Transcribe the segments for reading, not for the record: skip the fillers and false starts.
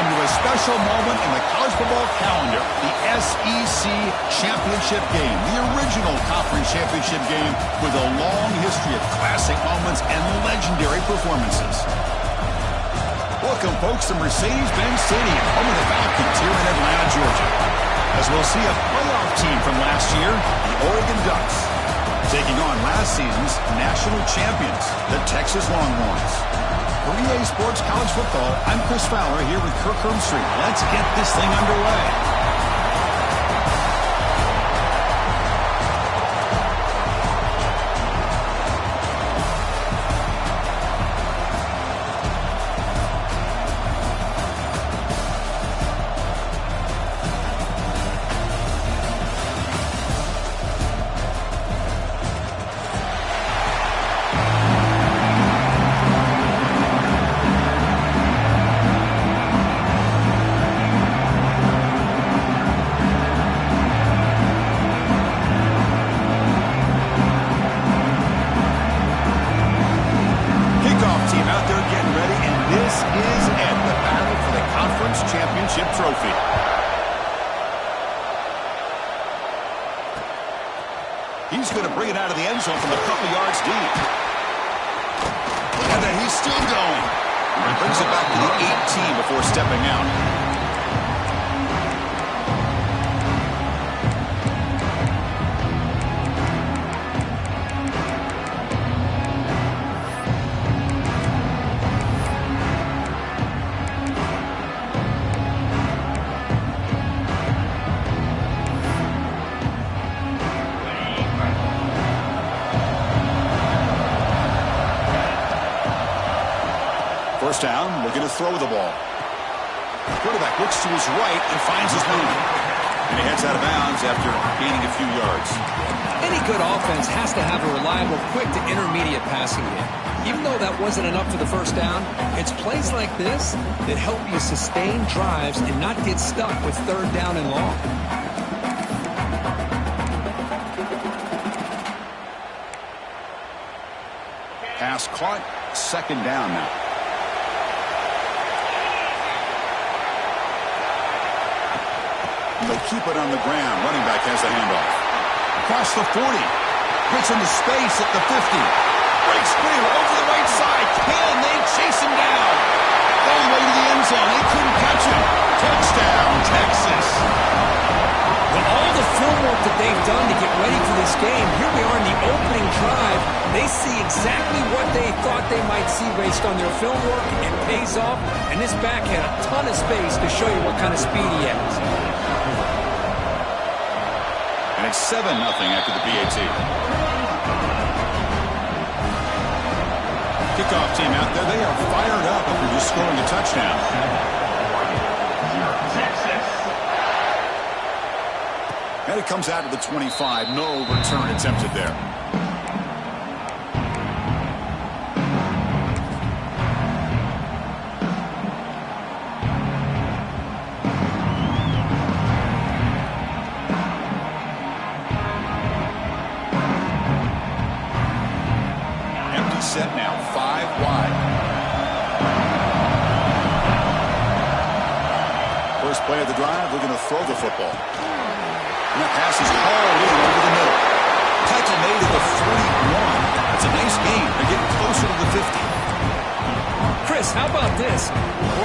into a special moment in the college football calendar, the SEC Championship game, the original conference championship game with a long history of classic moments and legendary performances. Welcome, folks, to Mercedes-Benz Stadium, home of the Falcons here in Atlanta, Georgia. As we'll see a playoff team from last year, the Oregon Ducks, taking on last season's national champions, the Texas Longhorns. For EA Sports College Football, I'm Chris Fowler here with Kirk Herbstreit. Let's get this thing underway. Trophy. He's going to bring it out of the end zone from a couple yards deep. Look at that, he's still going. He brings it back to the 18 before stepping out. First down, looking to throw the ball. Quarterback looks to his right and finds his man. And he heads out of bounds after gaining a few yards. Any good offense has to have a reliable, quick to intermediate passing game. Even though that wasn't enough for the first down, it's plays like this that help you sustain drives and not get stuck with third down and long. Pass caught, second down now. They keep it on the ground. Running back has the handoff. Across the 40. Gets into space at the 50. Breaks free over the right side. Can they chase him down? All the way to the end zone. They couldn't catch him. Touchdown, Texas. With all the film work that they've done to get ready for this game, here we are in the opening drive. They see exactly what they thought they might see based on their film work. It pays off, and this back had a ton of space to show you what kind of speed he has. And it's 7-0 after the PAT. Kickoff team out there. They are fired up after just scoring a touchdown. And it comes out to the 25. No return attempted there. Set now, 5 wide. First play of the drive, we're going to throw the football. And that pass is hauled in over the middle. Tackle made at the 41. It's a nice gain. They're getting closer to the 50. Chris, how about this?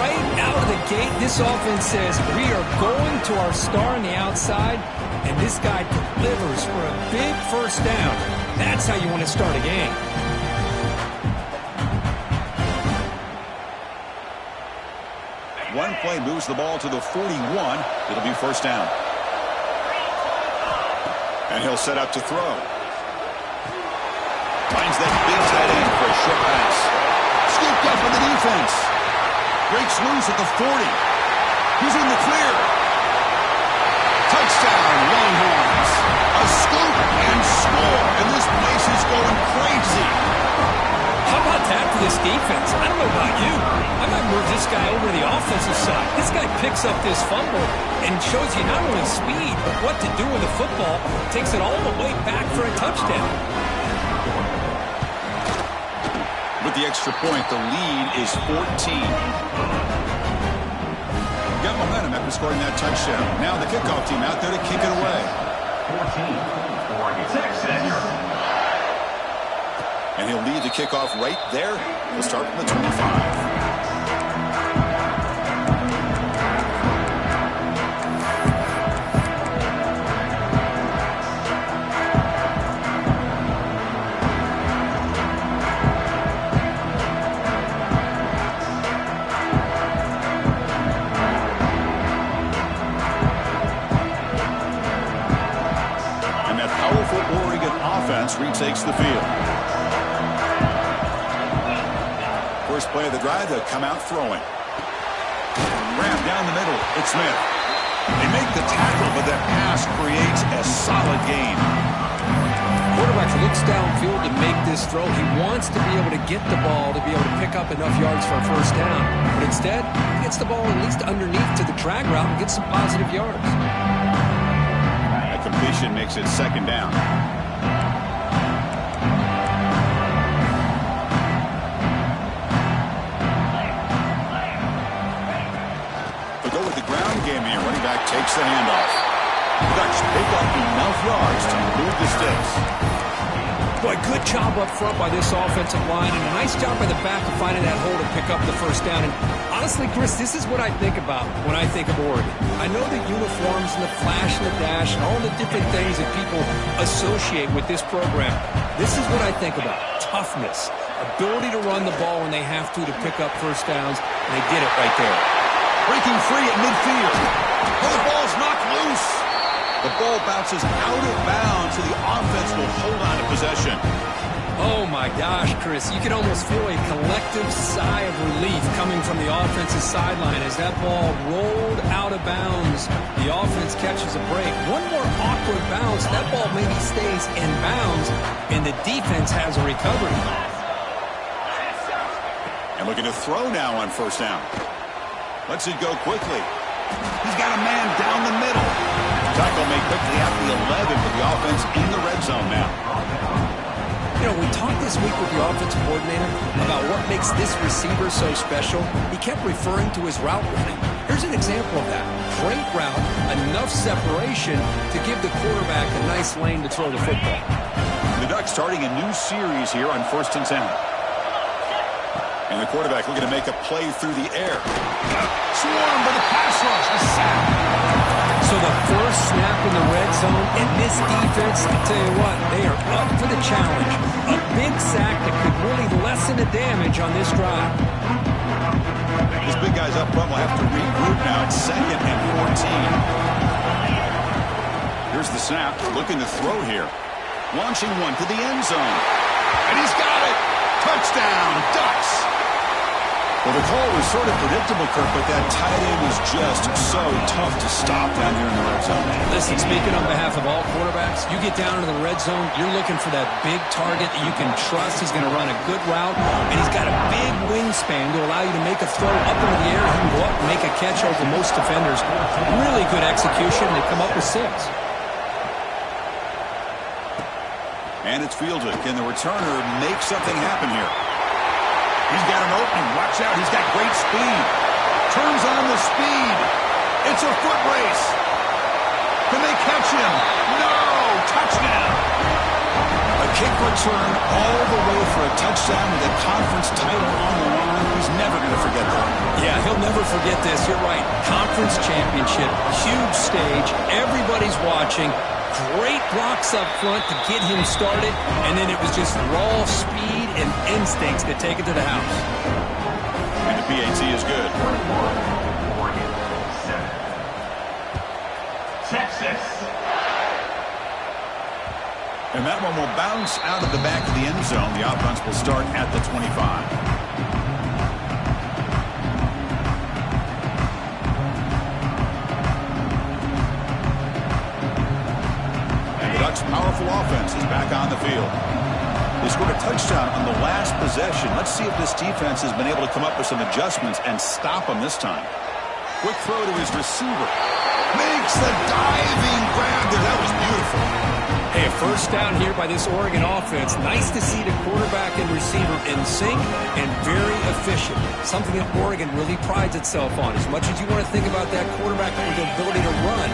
Right out of the gate, this offense says we are going to our star on the outside, and this guy delivers for a big first down. That's how you want to start a game. One play moves the ball to the 41. It'll be first down. And he'll set up to throw. Finds that big tight end for a short pass. Scooped up in the defense. Breaks loose at the 40. He's in the clear. Touchdown, Longhorns. A scoop and score. And this place is going crazy. How about that for this defense? I don't know about you. I might move this guy over to the offensive side. This guy picks up this fumble and shows you not only speed, but what to do with the football. Takes it all the way back for a touchdown. With the extra point, the lead is 14. got momentum after scoring that touchdown. Now the kickoff team out there to kick it away. 14, Texas. And he'll lead the kickoff right there. He'll start from the 25. Retakes the field. First play of the drive, they'll come out throwing. Grab down the middle. It's Smith. They make the tackle, but that pass creates a solid gain. Quarterback looks downfield to make this throw. He wants to be able to get the ball to be able to pick up enough yards for a first down. But instead, he gets the ball at least underneath to the drag route and gets some positive yards. That completion makes it second down. Takes the handoff. The Ducks pick up enough yards to move the sticks. Boy, good job up front by this offensive line, and a nice job by the back of finding that hole to pick up the first down. And honestly, Chris, this is what I think about when I think of Oregon. I know the uniforms and the flash and the dash and all the different things that people associate with this program. This is what I think about. Toughness, ability to run the ball when they have to pick up first downs, and they did it right there. Breaking free at midfield. Oh, the ball's knocked loose. The ball bounces out of bounds, so the offense will hold on to possession. Oh, my gosh, Chris. You can almost feel a collective sigh of relief coming from the offensive sideline as that ball rolled out of bounds. The offense catches a break. One more awkward bounce. That ball maybe stays in bounds, and the defense has a recovery. And looking to throw now on first down. Lets it go quickly. He's got a man down the middle. Tackle made quickly at the 11 for the offense in the red zone now. You know, we talked this week with the offensive coordinator about what makes this receiver so special. He kept referring to his route running. Here's an example of that. Great route, enough separation to give the quarterback a nice lane to throw the football. The Ducks starting a new series here on 1st and 10. And the quarterback looking to make a play through the air. Swarm by the pass rush. A sack. So the first snap in the red zone, and this defense, I tell you what, they are up for the challenge. A big sack that could really lessen the damage on this drive. These big guys up front will have to regroup now. It's 2nd and 14. Here's the snap. Looking to throw here. Launching one to the end zone. And he's got it. Touchdown, Ducks. Well, the call was sort of predictable, Kirk, but that tight end was just so tough to stop down here in the red zone. Listen, speaking on behalf of all quarterbacks, you get down into the red zone, you're looking for that big target that you can trust. He's going to run a good route, and he's got a big wingspan to allow you to make a throw up into the air. He can go up and make a catch over most defenders. Really good execution. They come up with 6. And it's fielded. Can the returner make something happen here? He's got an opening. Watch out. He's got great speed. Turns on the speed. It's a foot race. Can they catch him? No! Touchdown! A kick return all the way for a touchdown with a conference title on the line. He's never going to forget that. Yeah, he'll never forget this. You're right. Conference championship. Huge stage. Everybody's watching. Great blocks up front to get him started, and then it was just raw speed and instincts to take it to the house. And the PAT is good. Texas. And that one will bounce out of the back of the end zone. The offense will start at the 25. Powerful offense is back on the field. They scored a touchdown on the last possession. Let's see if this defense has been able to come up with some adjustments and stop them this time. Quick throw to his receiver. Makes the diving grab there. That was beautiful. Hey, Okay, a first down here by this Oregon offense. Nice to see the quarterback and receiver in sync and very efficient. Something that Oregon really prides itself on. As much as you want to think about that quarterback with the ability to run,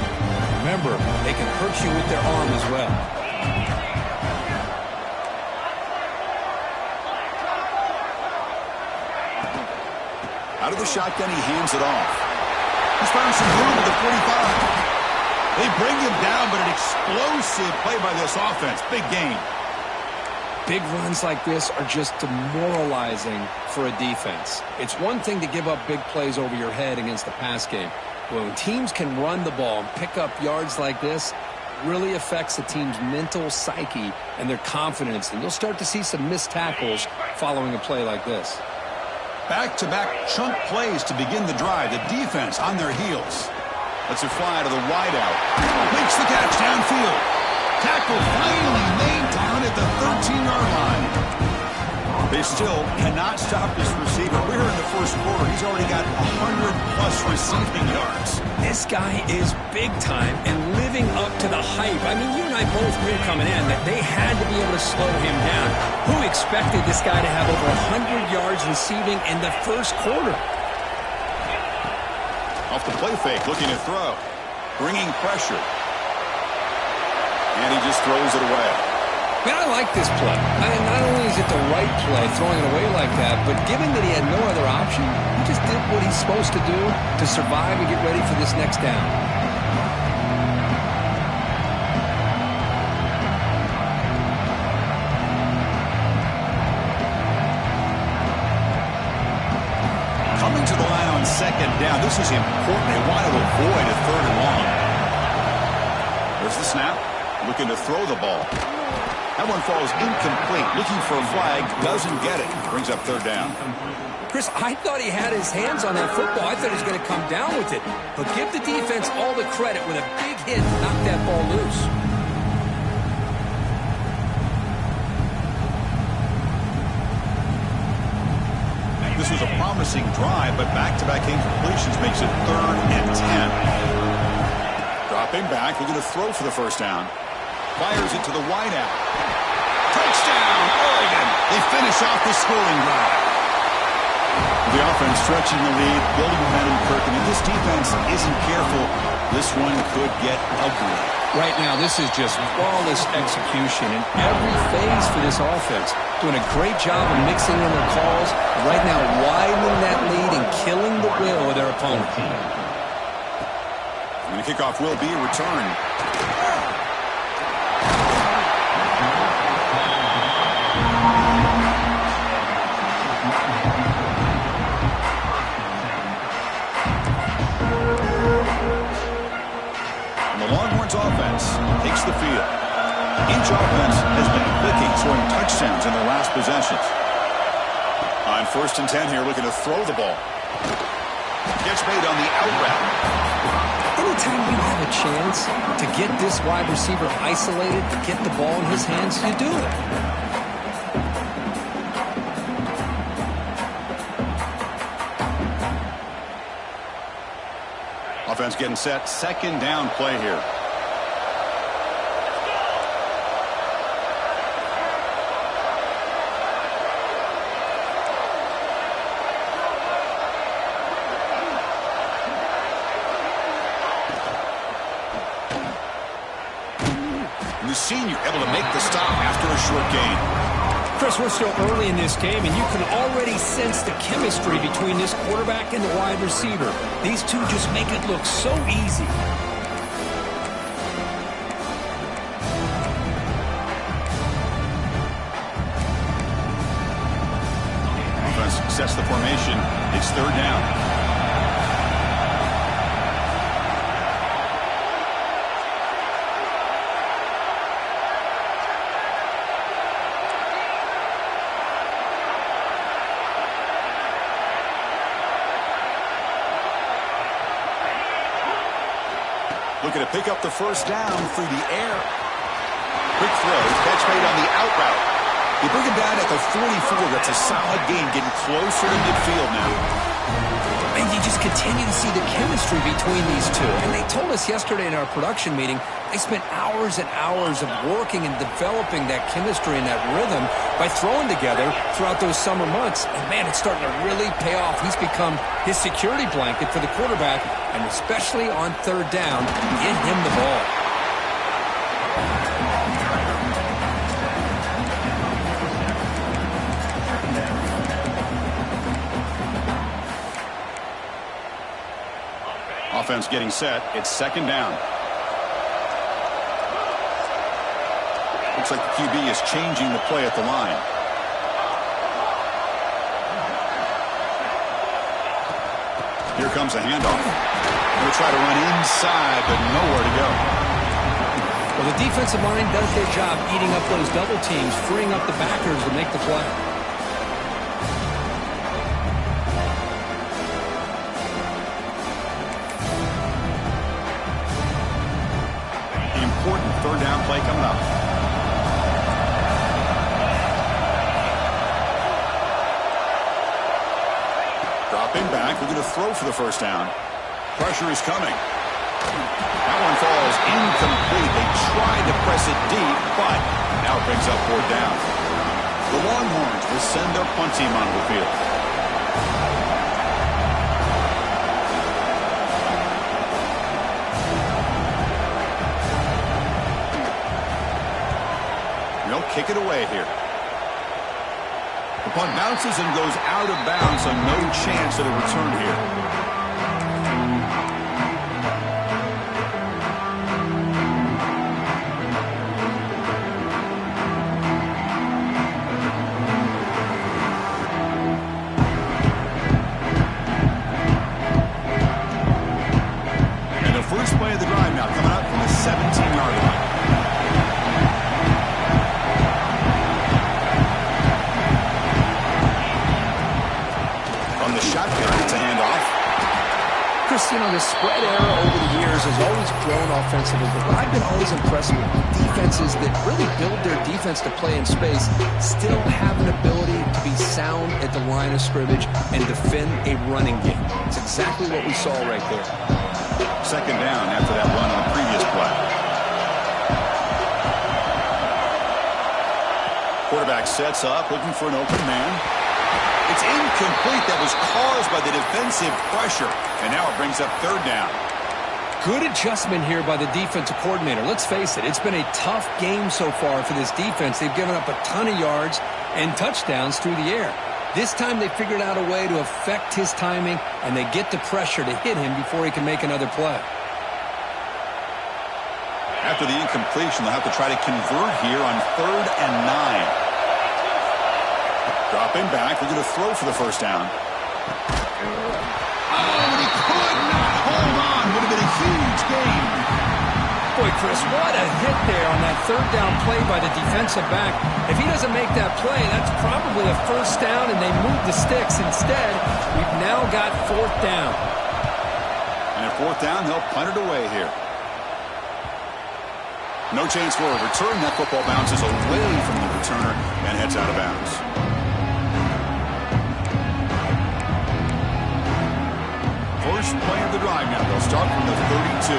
remember, they can hurt you with their arm as well. Out of the shotgun, he hands it off. He's found some room at the 45. They bring him down, but an explosive play by this offense. Big gain. Big runs like this are just demoralizing for a defense. It's one thing to give up big plays over your head against the pass game. But when teams can run the ball and pick up yards like this, it really affects the team's mental psyche and their confidence. And you'll start to see some missed tackles following a play like this. Back-to-back chunk plays to begin the drive. The defense on their heels. Lets it fly to the wideout. Makes the catch downfield. Tackle finally made down at the 13-yard line. They still cannot stop this receiver. We're in the first quarter. He's already got 100-plus receiving yards. This guy is big time and living up to the hype. I mean, you and I both knew coming in that they had to be able to slow him down. Who expected this guy to have over 100 yards receiving in the first quarter? Off the play fake, looking to throw. Bringing pressure. And he just throws it away. Man, I like this play. Not only is it the right play, throwing it away like that, but given that he had no other option, he just did what he's supposed to do to survive and get ready for this next down. Coming to the line on second down. This is important. They want to avoid a third and long. There's the snap. Looking to throw the ball. That one falls incomplete. Looking for a flag. Doesn't get it. Brings up third down. Chris, I thought he had his hands on that football. I thought he was going to come down with it. But give the defense all the credit with a big hit to knock that ball loose. This was a promising drive, but back-to-back incompletions makes it 3rd and 10. Dropping back, looking to throw for the first down. Fires it to the wideout. Touchdown, Oregon! They finish off the scoring drive. The offense stretching the lead, building momentum, Kirk. And if this defense isn't careful, this one could get ugly. Right now, this is just flawless execution in every phase for this offense. Doing a great job of mixing in their calls. Right now, widening that lead and killing the will of their opponent. And the kickoff will be a return. And the Longhorns offense takes the field. Each offense has been clicking, scoring touchdowns in their last possessions. On 1st and 10 here, looking to throw the ball. Gets made on the out route. Anytime you have a chance to get this wide receiver isolated, to get the ball in his hands, you do it. Offense getting set. 2nd down play here. The senior able to make the stop after a short gain. Chris, we're still early in this game, and you can already sense the chemistry between this quarterback and the wide receiver. These two just make it look so easy. Offense sets the formation. It's 3rd down. Looking to pick up the first down through the air. Quick throw. Catch made on the out route. You bring him down at the 44. That's a solid gain, getting closer to midfield now. And you just continue to see the chemistry between these two. And they told us yesterday in our production meeting, they spent hours and hours of working and developing that chemistry and that rhythm by throwing together throughout those summer months. And, man, it's starting to really pay off. He's become his security blanket for the quarterback, and especially on third down, get him the ball. Offense getting set. It's second down. Looks like the QB is changing the play at the line. Here comes a handoff. Going to try to run inside, but nowhere to go. Well, the defensive line does their job eating up those double teams, freeing up the backers to make the play. Important third down play coming up. Dropping back. We're going to throw for the first down. Pressure is coming. That one falls incomplete. They tried to press it deep, but now it brings up fourth down. The Longhorns will send their punt team onto the field. They'll kick it away here. The punt bounces and goes out of bounds, so no chance at a return here. And the first play of the drive now coming up from the 17-yard line. Shotgun, it's a handoff. Chris, you know, the spread era over the years has always grown offensively, but what I've been always impressed with defenses that really build their defense to play in space still have an ability to be sound at the line of scrimmage and defend a running game. It's exactly what we saw right there. Second down after that run on the previous play. Quarterback sets up, looking for an open man. It's incomplete. That was caused by the defensive pressure. And now it brings up third down. Good adjustment here by the defensive coordinator. Let's face it, it's been a tough game so far for this defense. They've given up a ton of yards and touchdowns through the air. This time they figured out a way to affect his timing, and they get the pressure to hit him before he can make another play. After the incompletion, they'll have to try to convert here on 3rd and 9. Dropping back. We're going to throw for the first down. Oh, and he could not hold on. Would have been a huge gain. Boy, Chris, what a hit there on that third down play by the defensive back. If he doesn't make that play, that's probably a first down, and they move the sticks. Instead, we've now got fourth down. And at fourth down, they'll punt it away here. No chance for a return. That football bounces away from the returner and heads out of bounds. First play of the drive now. They'll start from the 32.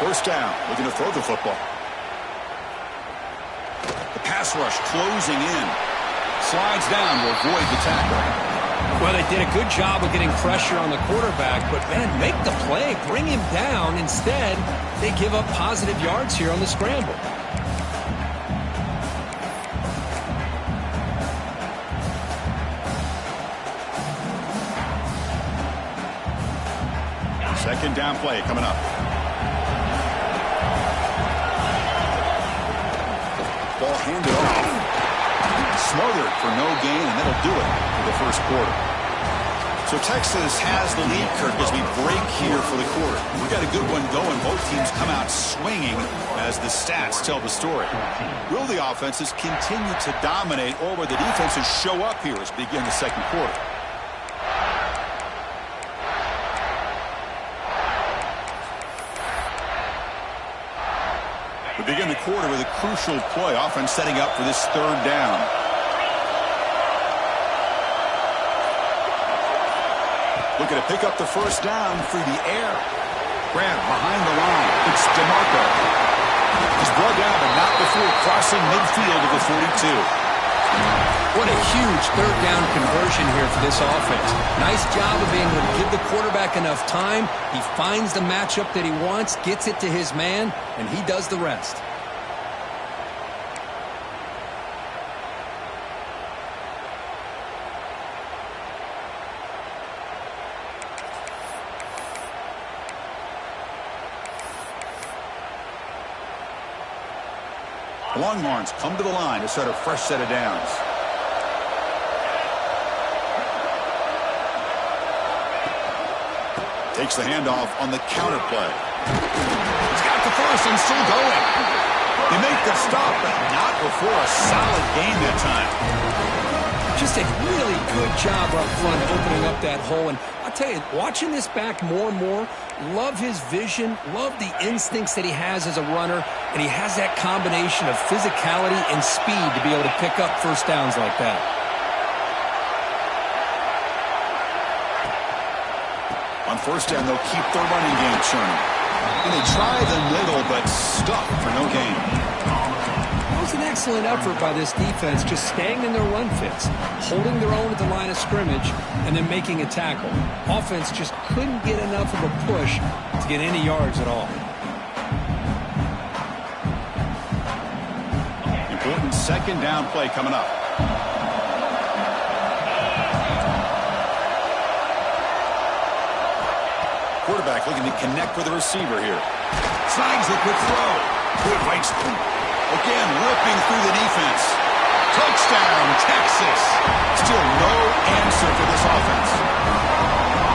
First down. Looking to throw the football. The pass rush closing in. Slides down to avoid the tackle. Well, they did a good job of getting pressure on the quarterback, but, man, make the play. Bring him down. Instead, they give up positive yards here on the scramble. Second down play coming up. Ball handed off. Smothered for no gain, and that'll do it for the first quarter. So Texas has the lead, Kirk, as we break here for the quarter. We've got a good one going. Both teams come out swinging as the stats tell the story. Will the offenses continue to dominate, or will the defenses show up here as we begin the second quarter? We begin the quarter with a crucial play. Offense setting up for this third down. Looking to pick up the first down through the air. Grant behind the line. It's DeMarco. He's brought down, but not before crossing midfield of the 42. What a huge third down conversion here for this offense. Nice job of being able to give the quarterback enough time. He finds the matchup that he wants, gets it to his man, and he does the rest. Longhorns come to the line to start a fresh set of downs. Takes the handoff on the counter play. He's got the first and still going. They make the stop, but not before a solid gain that time. Just a really good job up front opening up that hole. And I'll tell you, watching this back more and more, love his vision, love the instincts that he has as a runner, and he has that combination of physicality and speed to be able to pick up first downs like that. On first down, they'll keep their running game churning. And they try the middle, but stuck for no gain. That was an excellent effort by this defense, just staying in their run fits, holding their own at the line of scrimmage, and then making a tackle. Offense just couldn't get enough of a push to get any yards at all. Important second down play coming up. Quarterback looking to connect with the receiver here. Snags the quick throw. Good right. Again, ripping through the defense. Touchdown, Texas. Still no answer for this offense.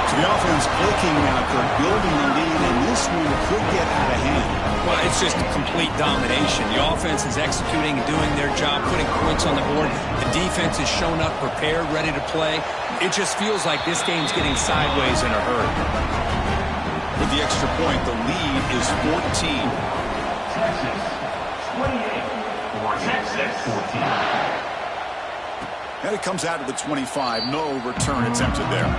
So the offense clicking now, Kirk, building the lead, and this one could get out of hand. Well, it's just a complete domination. The offense is executing and doing their job, putting points on the board. The defense is shown up, prepared, ready to play. It just feels like this game's getting sideways in a hurry. With the extra point, the lead is 14. Texas 28 for Texas 14. And it comes out to the 25. No return attempted there.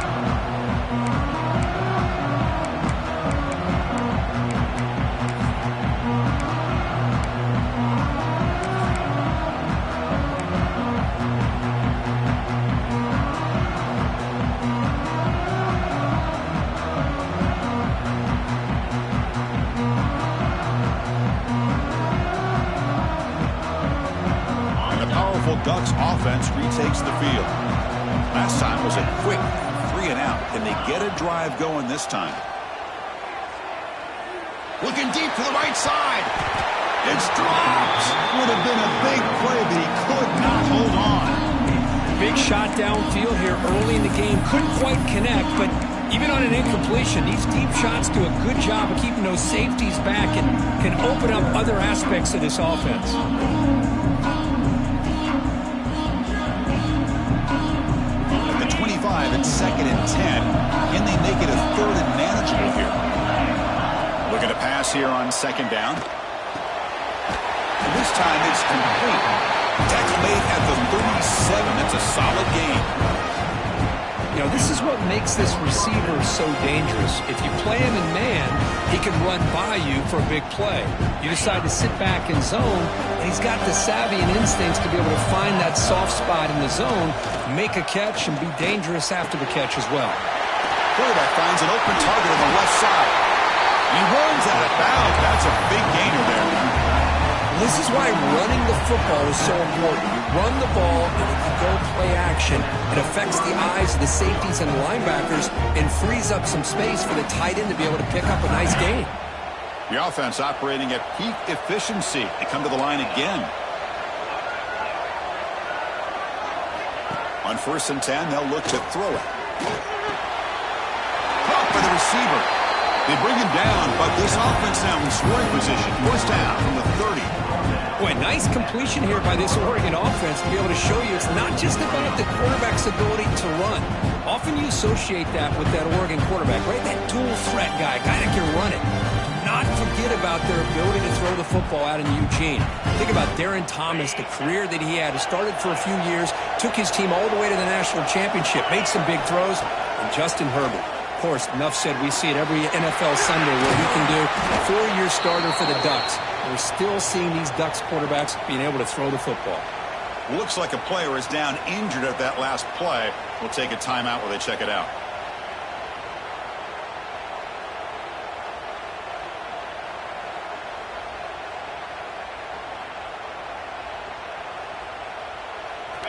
Ducks offense retakes the field. Last time was a quick 3-and-out. Can they get a drive going this time? Looking deep to the right side. It's dropped. Would have been a big play, but he could not hold on. Big shot downfield here early in the game. Couldn't quite connect, but even on an incompletion, these deep shots do a good job of keeping those safeties back and can open up other aspects of this offense. It's 2nd and 10. Can they make it a 3rd and manageable here? Looking to pass here on 2nd down. And this time it's complete. Tackle made at the 37. It's a solid game. You know, this is what makes this receiver so dangerous. If you play him in man, he can run by you for a big play. You decide to sit back in zone, and he's got the savvy and instincts to be able to find that soft spot in the zone, make a catch, and be dangerous after the catch as well. Quarterback finds an open target on the left side. He runs out of bounds. That's a big gainer there. This is why running the football is so important. You run the ball, and if you go play action, it affects the eyes of the safeties and the linebackers and frees up some space for the tight end to be able to pick up a nice gain. The offense operating at peak efficiency. They come to the line again. On 1st and 10, they'll look to throw it. receiver. They bring him down, but this offense now in scoring position. First down from the 30. Boy, nice completion here by this Oregon offense to be able to show you it's not just about the quarterback's ability to run. Often you associate that with that Oregon quarterback, right? That dual threat guy that can run it. Do not forget about their ability to throw the football out in Eugene. Think about Darren Thomas, the career that he had. He started for a few years, took his team all the way to the national championship, made some big throws, and Justin Herbert. Of course, enough said, we see it every NFL Sunday what he can do. A 4-year starter for the Ducks. We're still seeing these Ducks quarterbacks being able to throw the football. Looks like a player is down injured at that last play. We'll take a timeout while they check it out.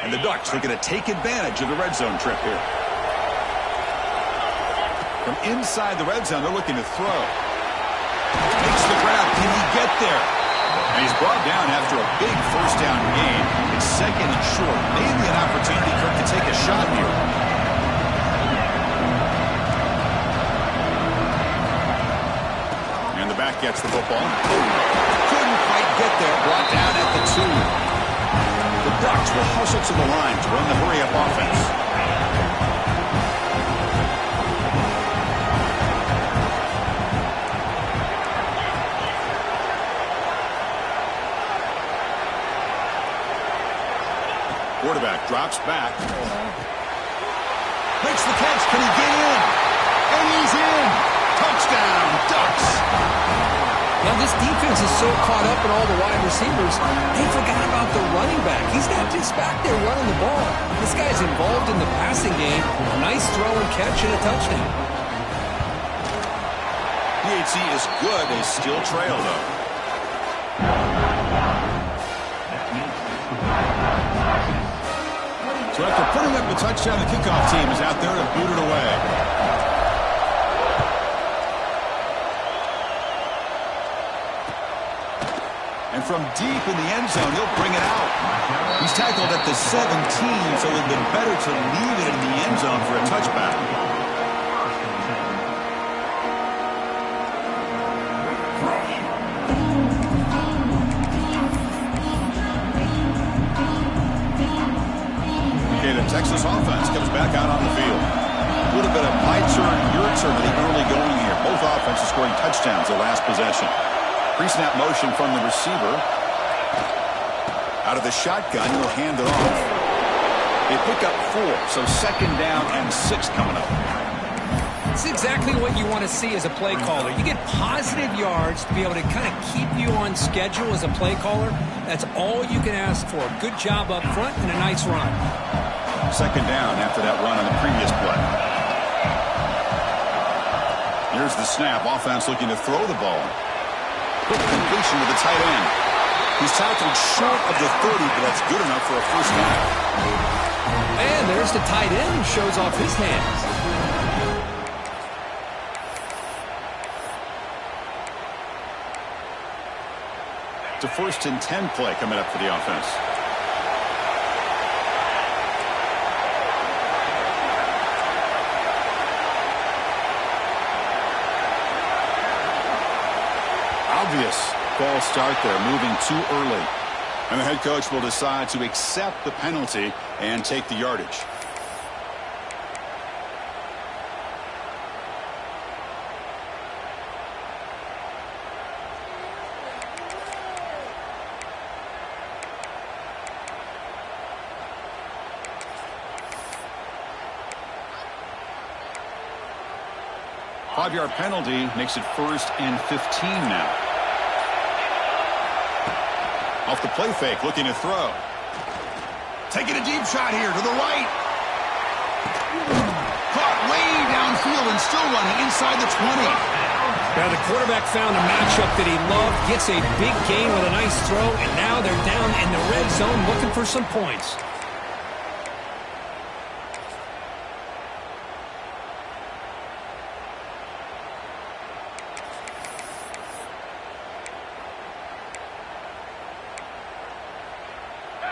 And the Ducks are going to take advantage of the red zone trip here. From inside the red zone, they're looking to throw. Makes the grab. Can he get there? And he's brought down after a big first down gain. It's second and short. Maybe an opportunity, Kirk, to take a shot here. And the back gets the football. Couldn't quite get there. Brought down at the 2. The Ducks will hustle to the line to run the hurry-up offense. Quarterback drops back. Makes the catch. Can he get in? And he's in. Touchdown, Ducks. Now, this defense is so caught up in all the wide receivers, they forgot about the running back. He's not just back there running the ball. This guy's involved in the passing game. A nice throw and catch and a touchdown. PHC is good. They still trail, though. So after putting up a touchdown, the kickoff team is out there to boot it away. And from deep in the end zone, he'll bring it out. He's tackled at the 17, so it would have been better to leave it in the end zone for a touchback. Texas offense comes back out on the field. A little bit of my turn, your turn in the early going here. Both offenses scoring touchdowns their last possession. Pre-snap motion from the receiver. Out of the shotgun, he'll hand it off. They pick up 4, so second down and 6 coming up. It's exactly what you want to see as a play caller. You get positive yards to be able to kind of keep you on schedule as a play caller. That's all you can ask for. Good job up front and a nice run. Second down after that run on the previous play. Here's the snap. Offense looking to throw the ball. Quick completion to the tight end. He's tackled short of the 30, but that's good enough for a first down. And there's the tight end who shows off his hands. It's a 1st and 10 play coming up for the offense. Obvious false start there, moving too early. And the head coach will decide to accept the penalty and take the yardage. Five-yard penalty makes it 1st and 15 now. Off the play fake, looking to throw. Taking a deep shot here to the right. Caught way downfield and still running inside the 20. Now the quarterback found a matchup that he loved, gets a big gain with a nice throw, and now they're down in the red zone looking for some points.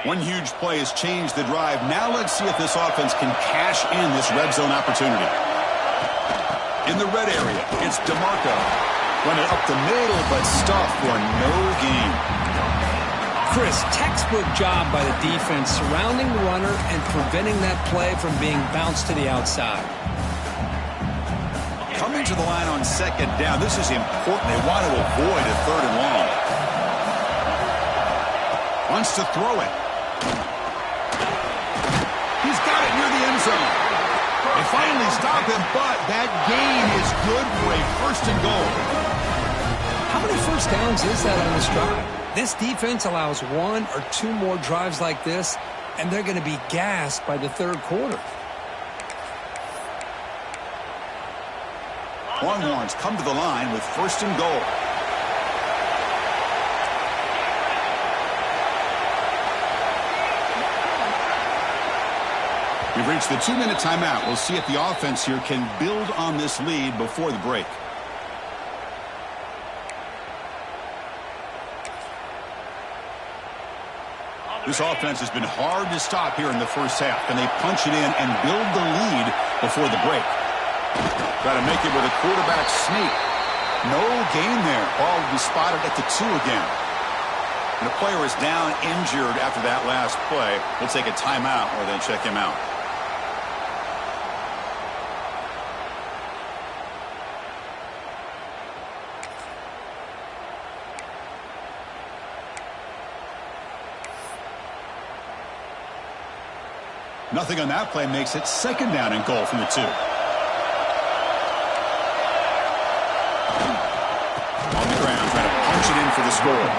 One huge play has changed the drive. Now let's see if this offense can cash in this red zone opportunity. In the red area, it's DeMarco. Running up the middle, but stuffed for no gain. Chris, textbook job by the defense surrounding the runner and preventing that play from being bounced to the outside. Coming to the line on second down. This is important. They want to avoid a third and long. Wants to throw it. He's got it near the end zone. They finally stop him, but that gain is good for a first and goal. How many first downs is that on this drive? This defense allows one or two more drives like this, and they're going to be gassed by the third quarter. Longhorns come to the line with first and goal. We've reached the 2-minute timeout. We'll see if the offense here can build on this lead before the break. This offense has been hard to stop here in the first half. Can they punch it in and build the lead before the break? Got to make it with a quarterback sneak. No gain there. Ball will be spotted at the 2 again. And the player is down injured after that last play. We'll take a timeout or then check him out. Nothing on that play makes it second down and goal from the 2. On the ground, trying to punch it in for the score.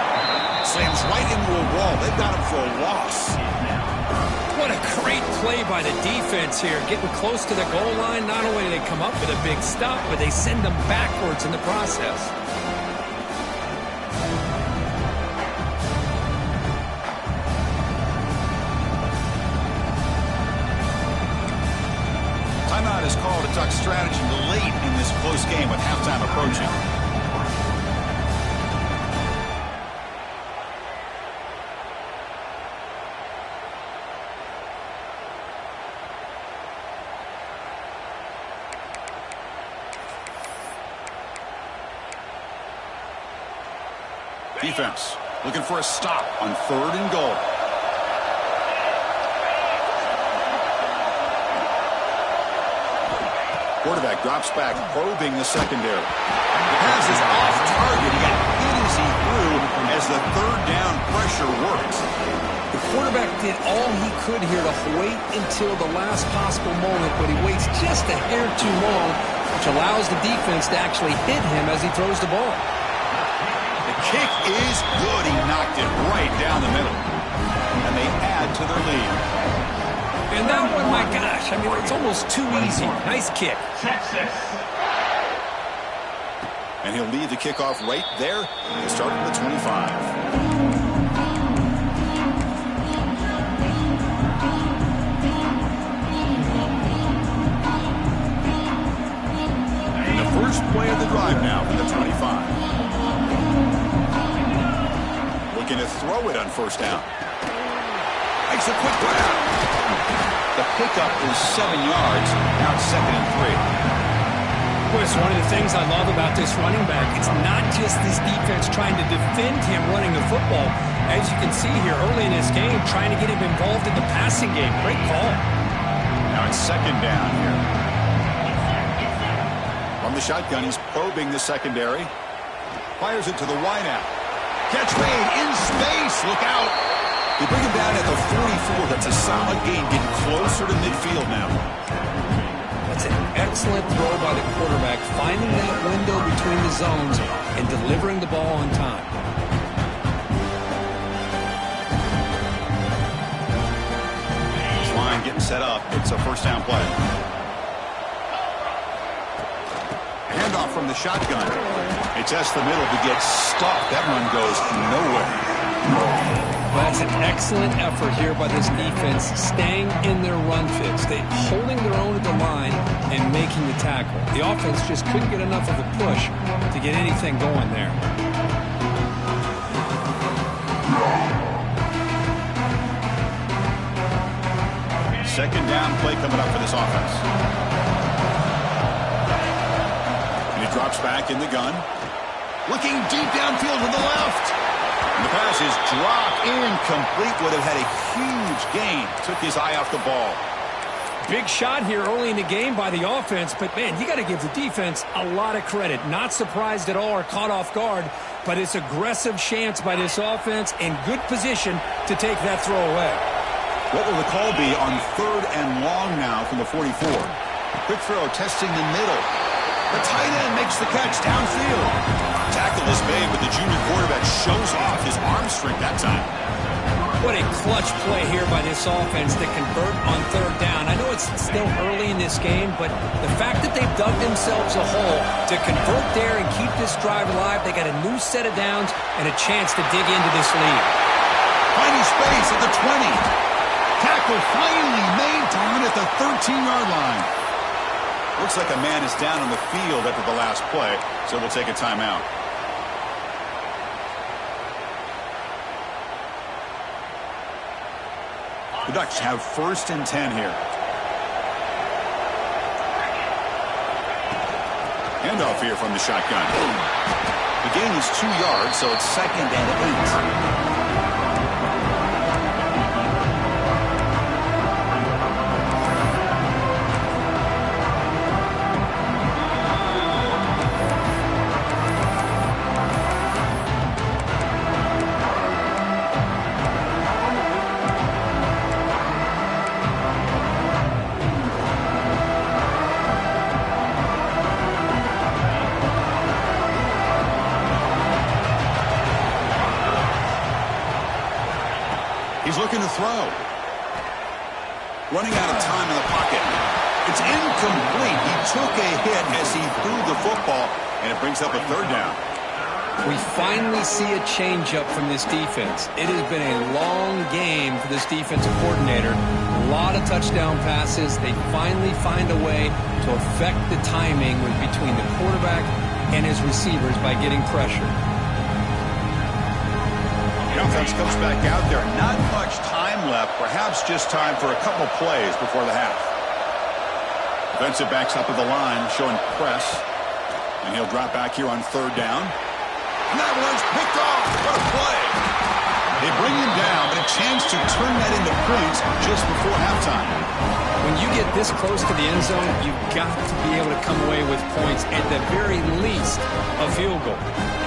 Slams right into a wall. They've got him for a loss. What a great play by the defense here. Getting close to the goal line, not only do they come up with a big stop, but they send them backwards in the process. Timeout is called to talk strategy late in this close game with halftime approaching. Defense looking for a stop on third and goal. Quarterback drops back, probing the secondary. The pass is off target. He got hit as he threw as the third down pressure works. The quarterback did all he could here to wait until the last possible moment, but he waits just a hair too long, which allows the defense to actually hit him as he throws the ball. The kick is good. He knocked it right down the middle. And they add to their lead. And that one, my gosh, I mean, it's almost too easy. Nice kick. And he'll lead the kickoff right there and start at the 25. And the first play of the drive now for the 25. Looking to throw it on first down. Makes a quick grab. The pickup is 7 yards. Now it's 2nd and 3. Chris, one of the things I love about this running back, it's not just this defense trying to defend him running the football. As you can see here early in this game, trying to get him involved in the passing game. Great call. Now it's 2nd down here. From the shotgun, he's probing the secondary. Fires it to the wideout. Catch made in space. Look out. They bring him down at the 44. That's a solid gain, getting closer to midfield now. That's an excellent throw by the quarterback, finding that window between the zones and delivering the ball on time. This line getting set up. It's a first down play. Handoff from the shotgun. They test the middle to get stuffed. That run goes nowhere. That's an excellent effort here by this defense, staying in their run fix. They holding their own at the line and making the tackle. The offense just couldn't get enough of a push to get anything going there. Second down play coming up for this offense. Drops back in the gun. Looking deep downfield to the left. And the pass is dropped incomplete. Would have had a huge gain. Took his eye off the ball. Big shot here early in the game by the offense, but, man, you got to give the defense a lot of credit. Not surprised at all or caught off guard, but it's aggressive chance by this offense in good position to take that throw away. What will the call be on 3rd and long now from the 44? Quick throw testing the middle. The tight end makes the catch downfield. Tackle is made, but the junior quarterback shows off his arm strength that time. What a clutch play here by this offense to convert on 3rd down. I know it's still early in this game, but the fact that they've dug themselves a hole to convert there and keep this drive alive, they got a new set of downs and a chance to dig into this lead. Finding space at the 20. Tackle finally made to win at the 13-yard line. Looks like a man is down on the field after the last play, so we'll take a timeout. The Ducks have 1st and 10 here. Handoff here from the shotgun. The gain is 2 yards, so it's 2nd and 8. He's looking to throw. Running out of time in the pocket. It's incomplete. He took a hit as he threw the football, and it brings up a 3rd down. We finally see a change-up from this defense. It has been a long game for this defensive coordinator. A lot of touchdown passes. They finally find a way to affect the timing between the quarterback and his receivers by getting pressure. The offense comes back out there. Not much time left. Perhaps just time for a couple plays before the half. Defensive backs up at the line, showing press. And he'll drop back here on 3rd down. And that one's picked off. What a play. They bring him down, but a chance to turn that into points just before halftime. When you get this close to the end zone, you've got to be able to come away with points, at the very least, a field goal.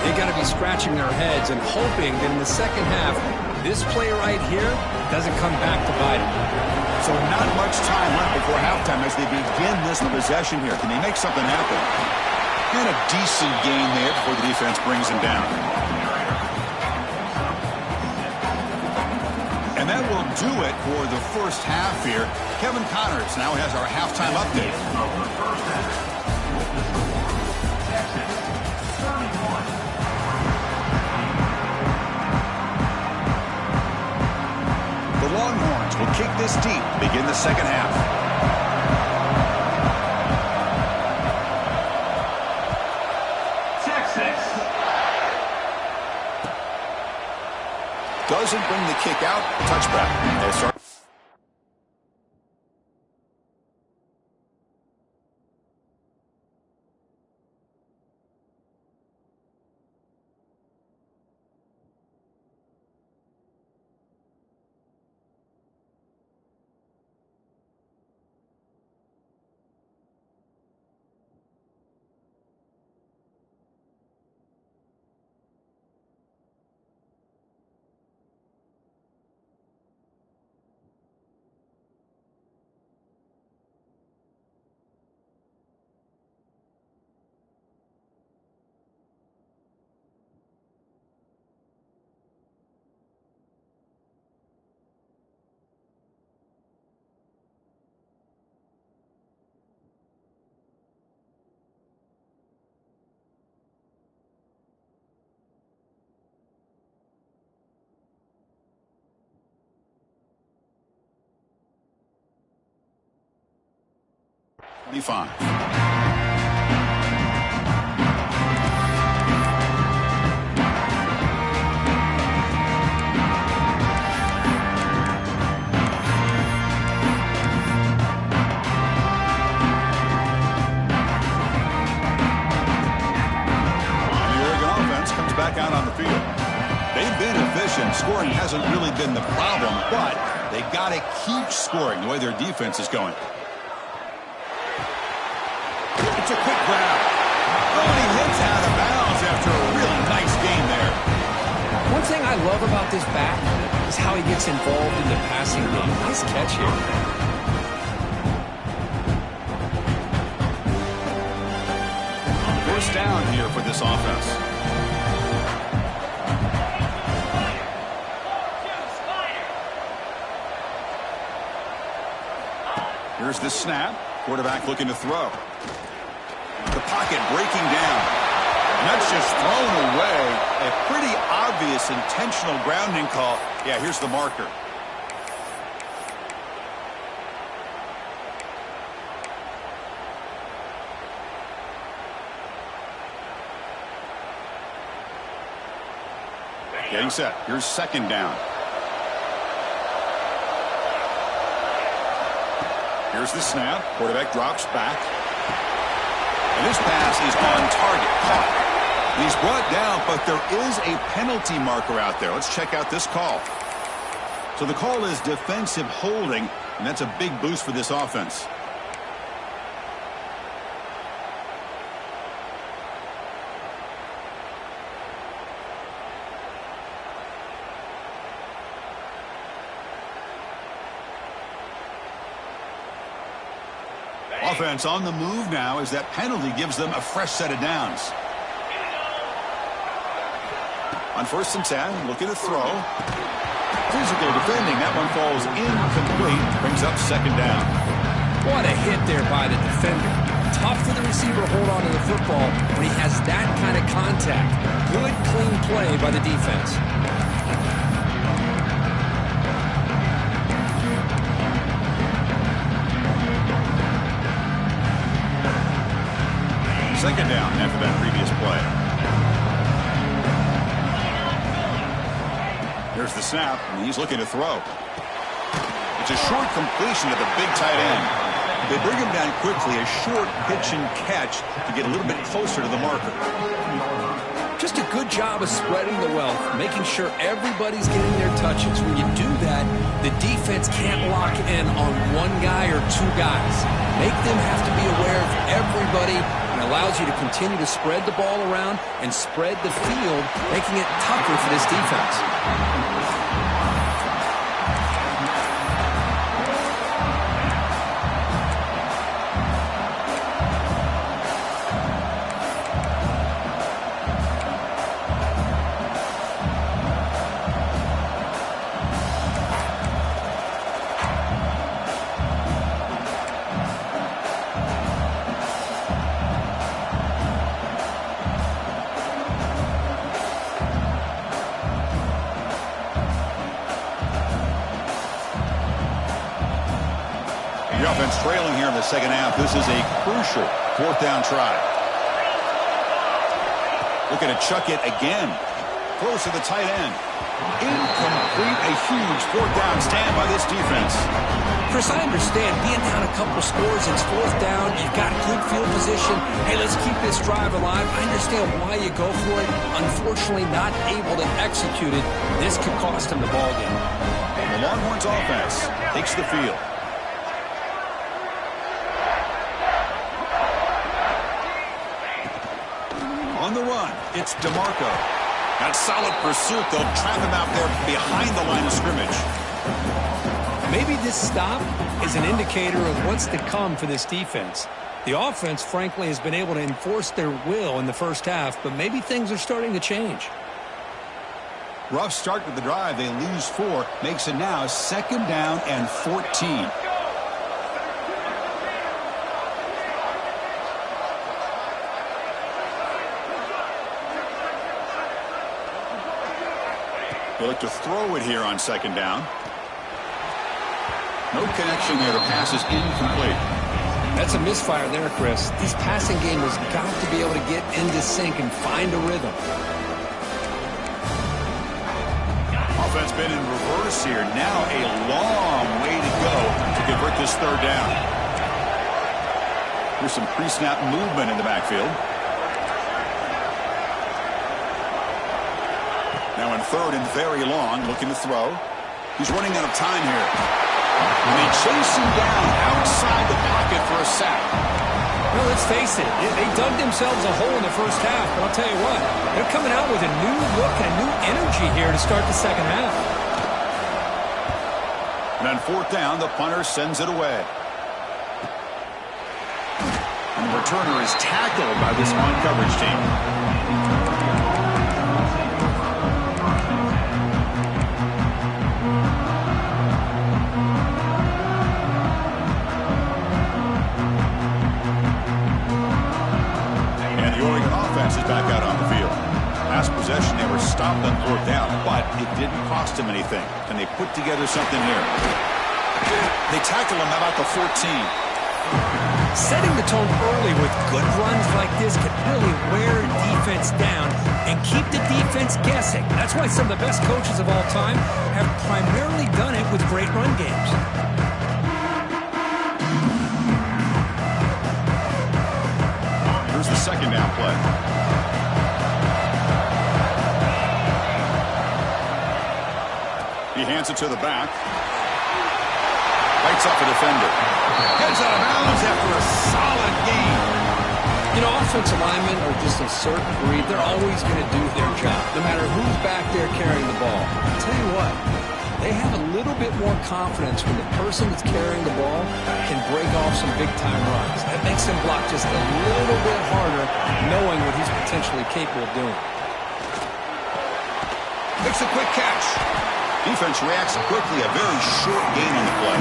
They got to be scratching their heads and hoping that in the second half, this play right here doesn't come back to bite them. So not much time left before halftime as they begin this possession here. Can they make something happen? And a decent gain there before the defense brings him down. And that will do it for the first half here. Kevin Connors now has our halftime update. The Longhorns will kick this deep, begin the second half. Doesn't bring the kick out. Touchback. They start. Be fine. scoring hasn't really been the problem, but they got to keep scoring the way their defense is going. It's a quick grab. Oh, and he hits out of bounds after a really nice game there. One thing I love about this back is how he gets involved in the passing game. Nice catch here. First down here for this offense. Here's the snap. Quarterback looking to throw. The pocket breaking down. And that's just thrown away. A pretty obvious intentional grounding call. Yeah, here's the marker. Getting set. Here's second down. Here's the snap. Quarterback drops back. And this pass is on target. Caught. He's brought down, but there is a penalty marker out there. Let's check out this call. So the call is defensive holding, and that's a big boost for this offense. Offense on the move now as that penalty gives them a fresh set of downs. On 1st and 10, looking to throw. Physical defending. That one falls incomplete. Brings up second down. What a hit there by the defender. Tough for the receiver to hold on to the football when he has that kind of contact. Good, clean play by the defense. Second down after that previous play. Here's the snap, and he's looking to throw. It's a short completion to the big tight end. They bring him down quickly, a short pitch and catch to get a little bit closer to the marker. Just a good job of spreading the wealth, making sure everybody's getting their touches. When you do that, the defense can't lock in on one guy or two guys. Make them have to be aware of everybody. It allows you to continue to spread the ball around and spread the field, making it tougher for this defense. The offense trailing here in the second half. This is a crucial 4th down try. Looking to chuck it again. Close to the tight end. Incomplete. A huge 4th down stand by this defense. Chris, I understand being down a couple scores, it's 4th down, you've got good field position. Hey, let's keep this drive alive. I understand why you go for it. Unfortunately, not able to execute it. This could cost him the ball game. The Longhorns offense takes the field. On the run, it's DeMarco. That solid pursuit, they'll trap him out there behind the line of scrimmage. Maybe this stop is an indicator of what's to come for this defense. The offense, frankly, has been able to enforce their will in the first half, but maybe things are starting to change. Rough start to the drive. They lose 4. Makes it now 2nd down and 14. They look to throw it here on 2nd down. No connection there. The pass is incomplete. That's a misfire there, Chris. This passing game has got to be able to get into sync and find a rhythm. Offense been in reverse here. Now a long way to go to convert this 3rd down. Here's some pre-snap movement in the backfield. Now in third and very long, looking to throw. He's running out of time here. And they chase him down outside the pocket for a sack. Well, let's face it, they dug themselves a hole in the first half, but I'll tell you what, they're coming out with a new look and a new energy here to start the second half. And on fourth down, the punter sends it away. And the returner is tackled by this man-coverage team. Is back out on the field. Last possession, they were stopped on fourth down, but it didn't cost them anything. Can they put together something here? They tackle him about the 14. Setting the tone early with good runs like this can really wear defense down and keep the defense guessing. That's why some of the best coaches of all time have primarily done it with great run games. Here's the second down play. He hands it to the back. Bites off a defender. Gets out of bounds after a solid gain. You know, offensive linemen are just a certain breed. They're always going to do their job, no matter who's back there carrying the ball. I'll tell you what, they have a little bit more confidence when the person that's carrying the ball can break off some big-time runs. That makes them block just a little bit harder, knowing what he's potentially capable of doing. Makes a quick catch. Defense reacts quickly, a very short gain on the play.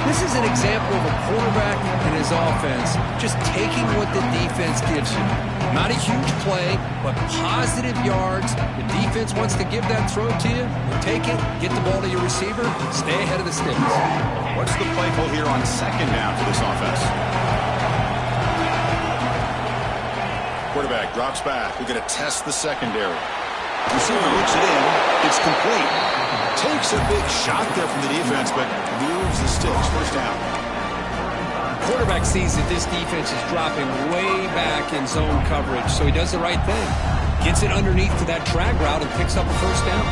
This is an example of a quarterback and his offense just taking what the defense gives you. Not a huge play, but positive yards. The defense wants to give that throw to you. You take it, get the ball to your receiver, stay ahead of the sticks. What's the play call here on second down for this offense? Quarterback drops back. We're going to test the secondary. Receiver looks it in. It's complete. Takes a big shot there from the defense, but moves the sticks. First down. Quarterback sees that this defense is dropping way back in zone coverage, so he does the right thing. Gets it underneath to that drag route and picks up a first down.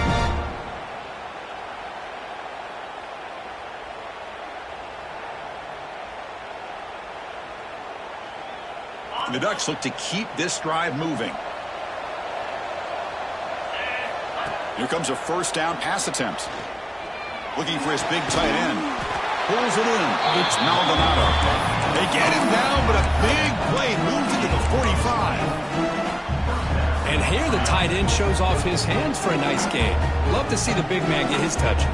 And the Ducks look to keep this drive moving. Here comes a first down pass attempt. Looking for his big tight end. Pulls it in. It's Maldonado. They get him down, but a big play moves into the 45. And here the tight end shows off his hands for a nice game. Love to see the big man get his touches.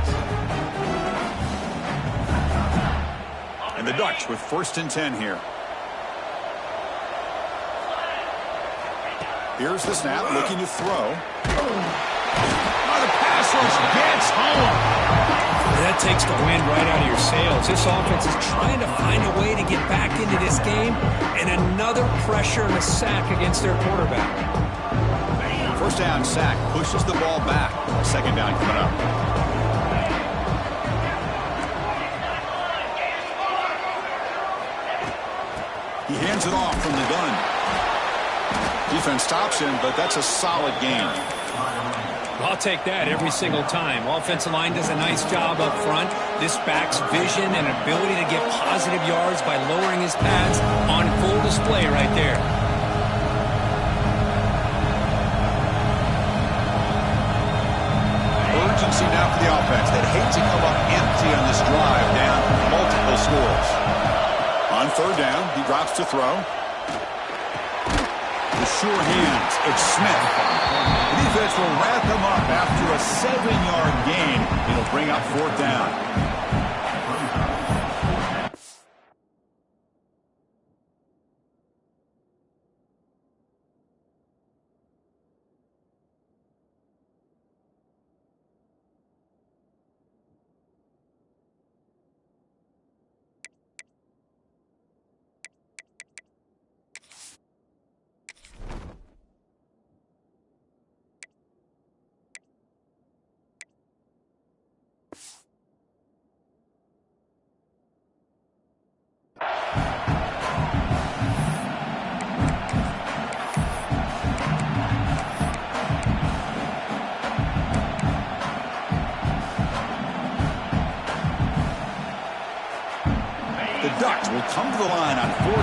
And the Ducks with first and 10 here. Here's the snap, looking to throw. The pass rush gets home. That takes the wind right out of your sails. This offense is trying to find a way to get back into this game, and another pressure and a sack against their quarterback. First down sack, pushes the ball back. Second down coming up. He hands it off from the gun. Defense stops him, but that's a solid gain. I'll take that every single time. Offensive line does a nice job up front. This back's vision and ability to get positive yards by lowering his pads on full display right there. Urgency now for the offense. They'd hate to come up empty on this drive, down multiple scores. On third down, he drops to throw. The sure hands, it's Smith. The defense will wrap him up after a 7-yard gain. It'll bring up fourth down.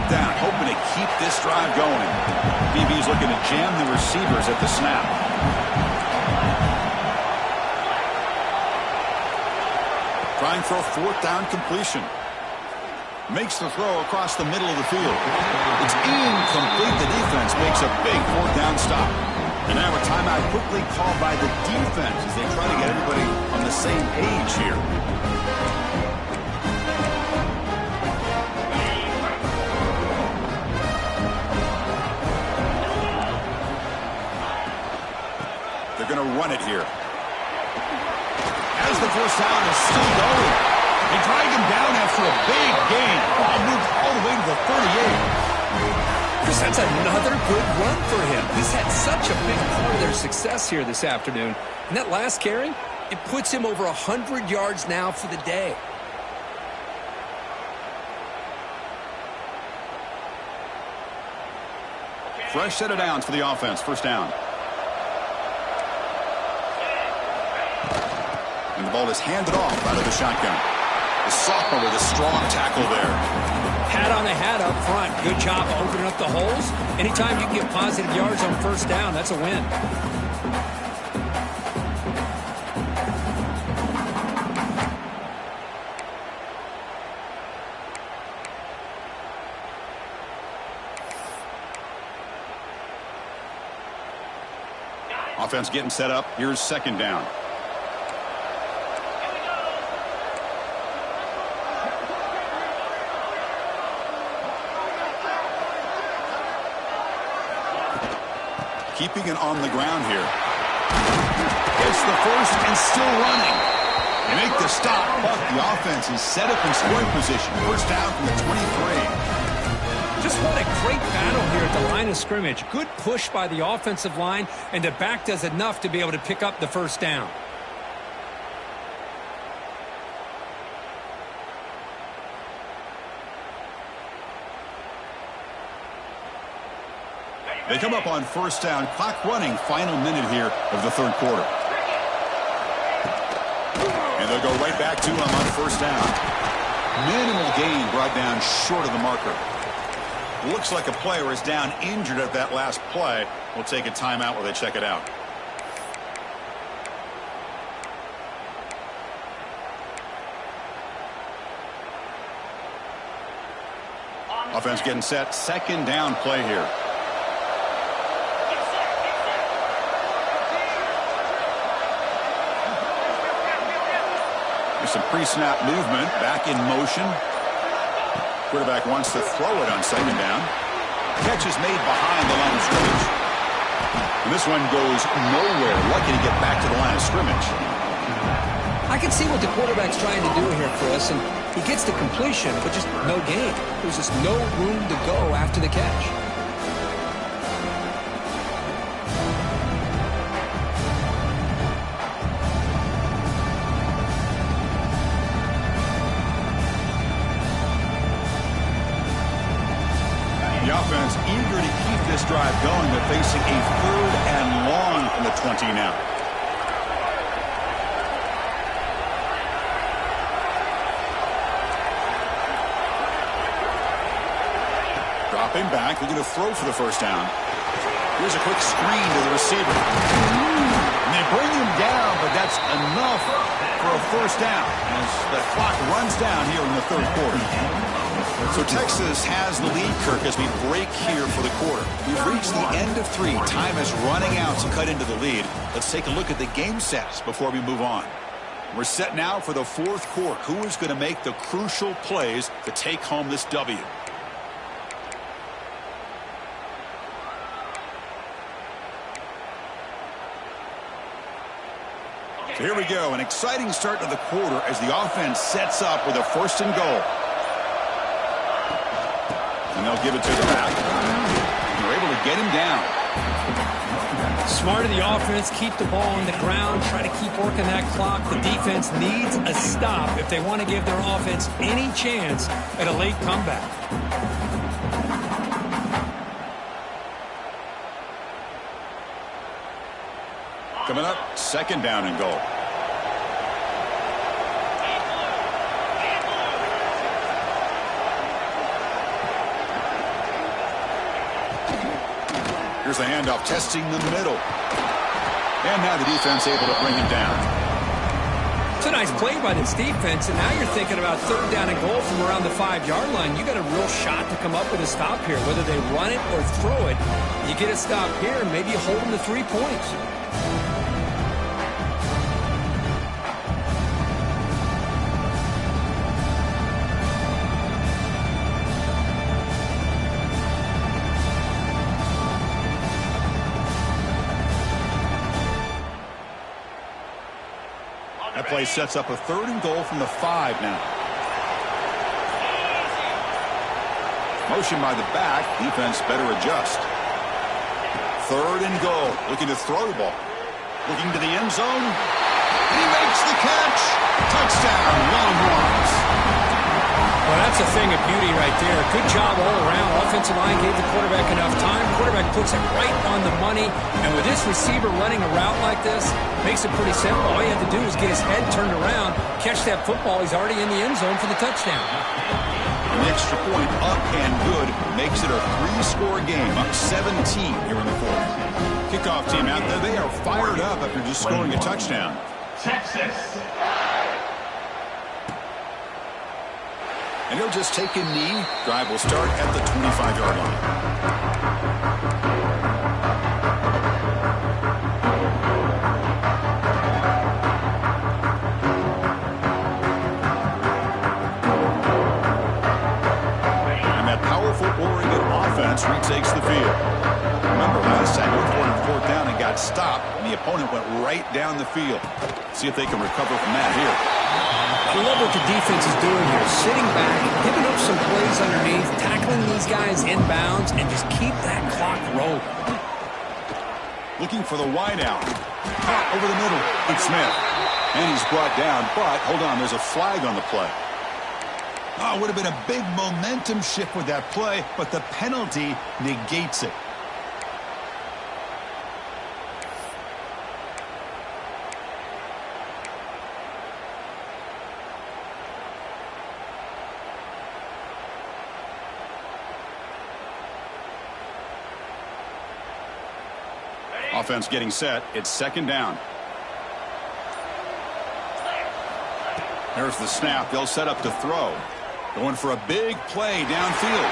down, hoping to keep this drive going. BB's looking to jam the receivers at the snap. Trying for a fourth down completion. Makes the throw across the middle of the field. It's incomplete. The defense makes a big fourth down stop. And now a timeout quickly called by the defense as they try to get everybody on the same page here. They're going to run it here. As the first down is still going. They drag him down after a big gain. Ball moved all the way to the 38. Chris, that's another good run for him. He's had such a big part of their success here this afternoon. And that last carry, it puts him over 100 yards now for the day. Fresh set of downs for the offense. First down. And the ball is handed off out of the shotgun. The sophomore with a strong tackle there. Hat on the hat up front. Good job opening up the holes. Anytime you can get positive yards on first down, that's a win. Offense getting set up. Here's second down. Keeping it on the ground here. Gets the first and still running. They make the stop, but the offense is set up in scoring position. First down from the 23. Just what a great battle here at the line of scrimmage. Good push by the offensive line, and the back does enough to be able to pick up the first down. They come up on first down. Clock running. Final minute here of the third quarter. And they'll go right back to him on first down. Minimal gain brought down short of the marker. Looks like a player is down injured at that last play. We'll take a timeout while they check it out. Offense getting set. Second down play here. Some pre-snap movement, back in motion. Quarterback wants to throw it on second down. Catch is made behind the line of scrimmage. And this one goes nowhere. Lucky to get back to the line of scrimmage. I can see what the quarterback's trying to do here, Chris, and he gets the completion, but just no gain. There's just no room to go after the catch. The offense eager to keep this drive going, but facing a third and long from the 20 now. Dropping back, they're going to throw for the first down. Here's a quick screen to the receiver. And they bring him down, but that's enough for a first down as the clock runs down here in the third quarter. So Texas has the lead, Kirk, as we break here for the quarter. We've reached the end of 3. Time is running out to cut into the lead. Let's take a look at the game sets before we move on. We're set now for the fourth quarter. Who is going to make the crucial plays to take home this W? So here we go. An exciting start to the quarter as the offense sets up with a first and goal. And they'll give it to the back. They're able to get him down. Smart of the offense, keep the ball on the ground, try to keep working that clock. The defense needs a stop if they want to give their offense any chance at a late comeback. Coming up, second down and goal. Here's the handoff, testing the middle. And now the defense able to bring him down. It's a nice play by this defense, and now you're thinking about third down and goal from around the 5-yard line. You got a real shot to come up with a stop here, whether they run it or throw it. You get a stop here, and maybe you hold them to 3 points. That play sets up a 3rd and goal from the 5 now. Motion by the back. Defense better adjust. 3rd and goal. Looking to throw the ball. Looking to the end zone. And he makes the catch. Touchdown, Longhorns. Well, that's a thing of beauty right there. Good job all around. Offensive line gave the quarterback enough time. Quarterback puts it right on the money. And with this receiver running a route like this, makes it pretty simple. All you have to do is get his head turned around, catch that football. He's already in the end zone for the touchdown. An extra point up and good makes it a 3-score game, up 17 here in the 4th. Kickoff team out there, they are fired up after just scoring a touchdown. Texas. And he'll just take a knee. Drive will start at the 25-yard line. And that powerful Oregon offense retakes the field. Remember last time, they were on 4th down and got stopped, and the opponent went right down the field. See if they can recover from that here. I love what the defense is doing here. Sitting back, giving up some plays underneath, tackling these guys inbounds, and just keep that clock rolling. Looking for the wide out. Caught over the middle. It's Smith. And he's brought down, but hold on, there's a flag on the play. Oh, it would have been a big momentum shift with that play, but the penalty negates it. Offense getting set. It's 2nd down. There's the snap. They'll set up to throw. Going for a big play downfield.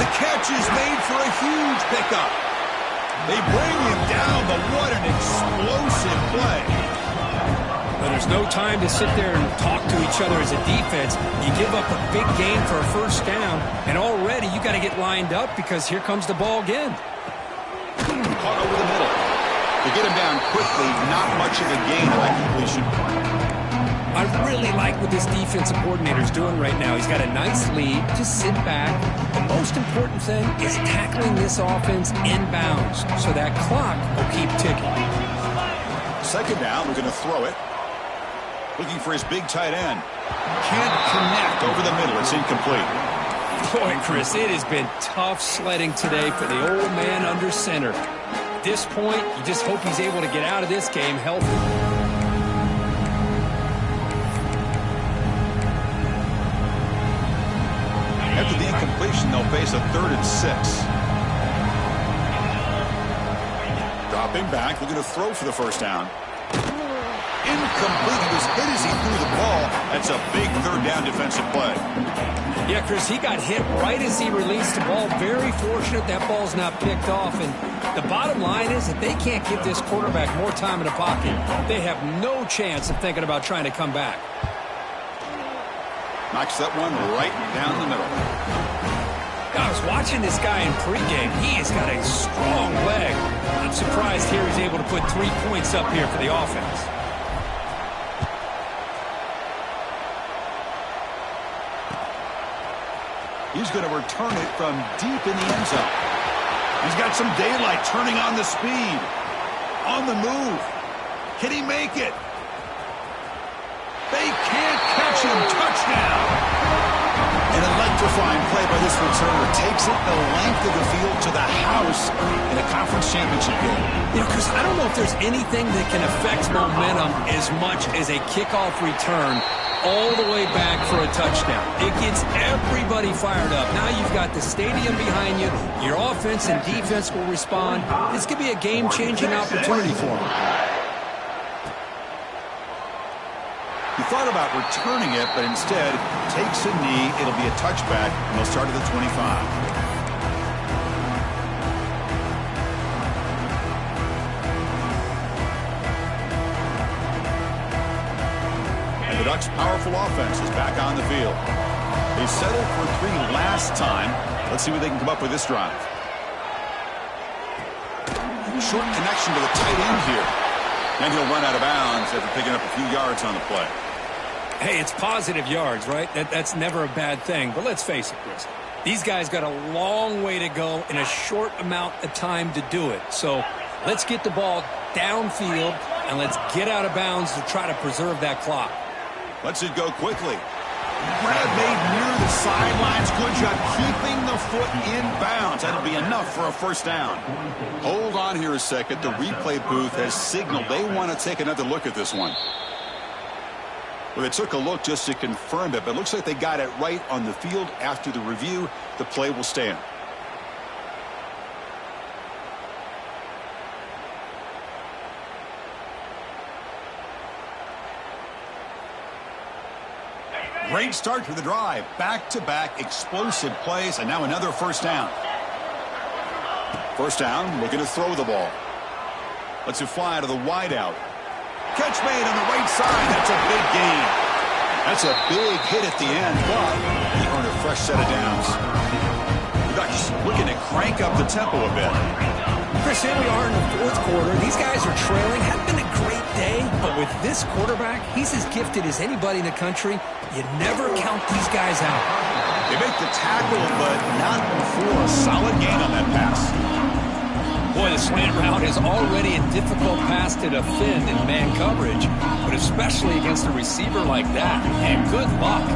The catch is made for a huge pickup. They bring him down, but what an explosive play. But there's no time to sit there and talk to each other as a defense. You give up a big gain for a 1st down, and already you got to get lined up because here comes the ball again. Caught over the middle. To get him down quickly, not much of a gain on that completion. I really like what this defensive coordinator is doing right now. He's got a nice lead. Just sit back. The most important thing is tackling this offense inbounds so that clock will keep ticking. 2nd down, we're going to throw it. Looking for his big tight end. Can't connect over the middle. It's incomplete. Boy, Chris, it has been tough sledding today for the old man under center. At this point, you just hope he's able to get out of this game healthy. After the incompletion, they'll face a 3rd and 6. Dropping back, looking to throw for the 1st down. Incomplete. He was hit as he threw the ball. That's a big 3rd down defensive play. Yeah, Chris, he got hit right as he released the ball. Very fortunate that ball's not picked off. And the bottom line is that they can't give this quarterback more time in the pocket. They have no chance of thinking about trying to come back. Knocks that one right down the middle. I was watching this guy in pregame. He has got a strong leg. I'm surprised here he's able to put 3 points up here for the offense. He's going to return it from deep in the end zone. He's got some daylight, turning on the speed. On the move. Can he make it? They can't catch him. Touchdown. An electric a fine play by this returner. Takes it the length of the field to the house in a conference championship game. You know, Chris, I don't know if there's anything that can affect momentum as much as a kickoff return all the way back for a touchdown. It gets everybody fired up. Now you've got the stadium behind you. Your offense and defense will respond. This could be a game-changing opportunity for them. He thought about returning it, but instead takes a knee. It'll be a touchback, and they'll start at the 25. The Ducks' powerful offense is back on the field. They settled for 3 last time. Let's see what they can come up with this drive. Short connection to the tight end here. And he'll run out of bounds after picking up a few yards on the play. Hey, it's positive yards, right? That's never a bad thing. But let's face it, Chris. These guys got a long way to go in a short amount of time to do it. So let's get the ball downfield and let's get out of bounds to try to preserve that clock. Lets it go quickly. Grab made near the sidelines. Good job keeping the foot in bounds. That'll be enough for a first down. Hold on here a second. The replay booth has signaled they want to take another look at this one. Well, they took a look just to confirm it, but it looks like they got it right on the field. After the review, the play will stand. Great start to the drive. Back-to-back explosive plays, and now another first down. First down, looking to throw the ball. Lets it fly to the wideout. Catch made on the right side. That's a big gain. That's a big hit at the end, but he earned a fresh set of downs. The Ducks looking to crank up the tempo a bit. Chris, here we are in the fourth quarter. These guys are trailing. Hadn't been a great day, but with this quarterback, he's as gifted as anybody in the country. You never count these guys out. They make the tackle, but not before a solid gain on that pass. Boy, the slant route is already a difficult pass to defend in man coverage, but especially against a receiver like that. And good luck.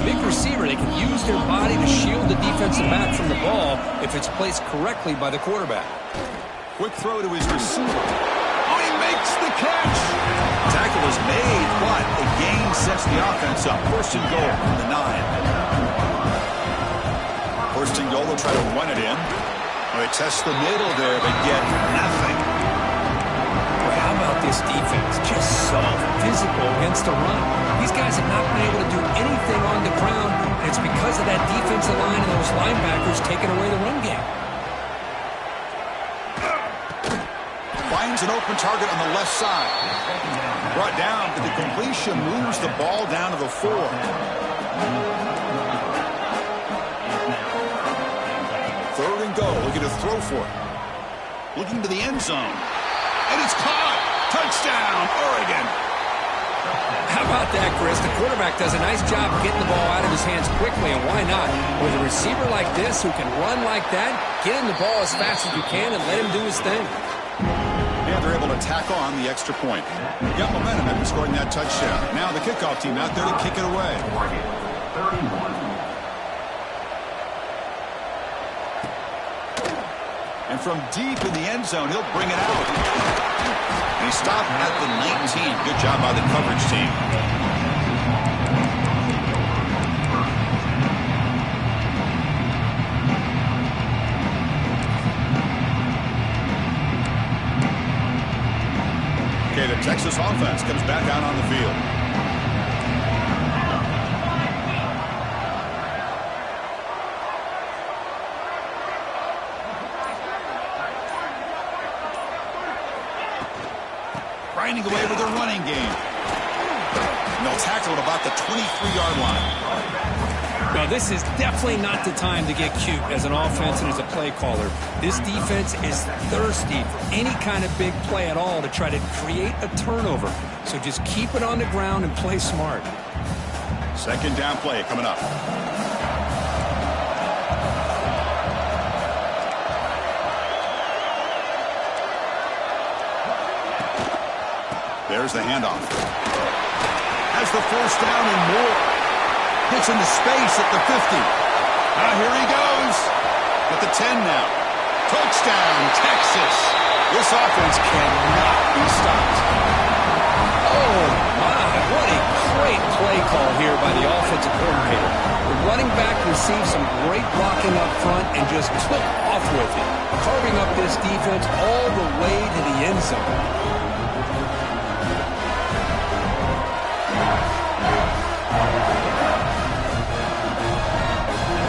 Big receiver, they can use their body to shield the defensive back from the ball if it's placed correctly by the quarterback. Quick throw to his receiver. Oh, he makes the catch. Tackle is made, but the gain sets the offense up. First and goal from the 9. First and goal, they'll try to run it in. Well, they test the middle there, but get nothing. Well, how about this defense? Just so physical against the run. These guys have not been able to do anything on the ground, and it's because of that defensive line and those linebackers taking away the run game. Finds an open target on the left side. Brought down, but the completion moves the ball down to the 4. Third and goal, looking to throw for it. Looking to the end zone. And it's caught. Touchdown, Oregon. How about that, Chris? The quarterback does a nice job getting the ball out of his hands quickly, and why not? With a receiver like this who can run like that, get him the ball as fast as you can and let him do his thing. And they're able to tack on the extra point. Got momentum after scoring that touchdown. Now the kickoff team out there to kick it away. Oregon, 31. And from deep in the end zone, he'll bring it out. And he stopped at the 19. Good job by the coverage team. Okay, the Texas offense comes back out on the field. Grinding away with their running game. And they'll tackle at about the 23-yard line. No, this is definitely not the time to get cute as an offense and as a play caller. This defense is thirsty for any kind of big play at all to try to create a turnover. So just keep it on the ground and play smart. Second down play coming up. There's the handoff. Has the first down and more. Gets into space at the 50. Here he goes. At the 10 now. Touchdown, Texas. This offense cannot be stopped. Oh, my. What a great play call here by the offensive coordinator. The running back received some great blocking up front and just took off with it, carving up this defense all the way to the end zone.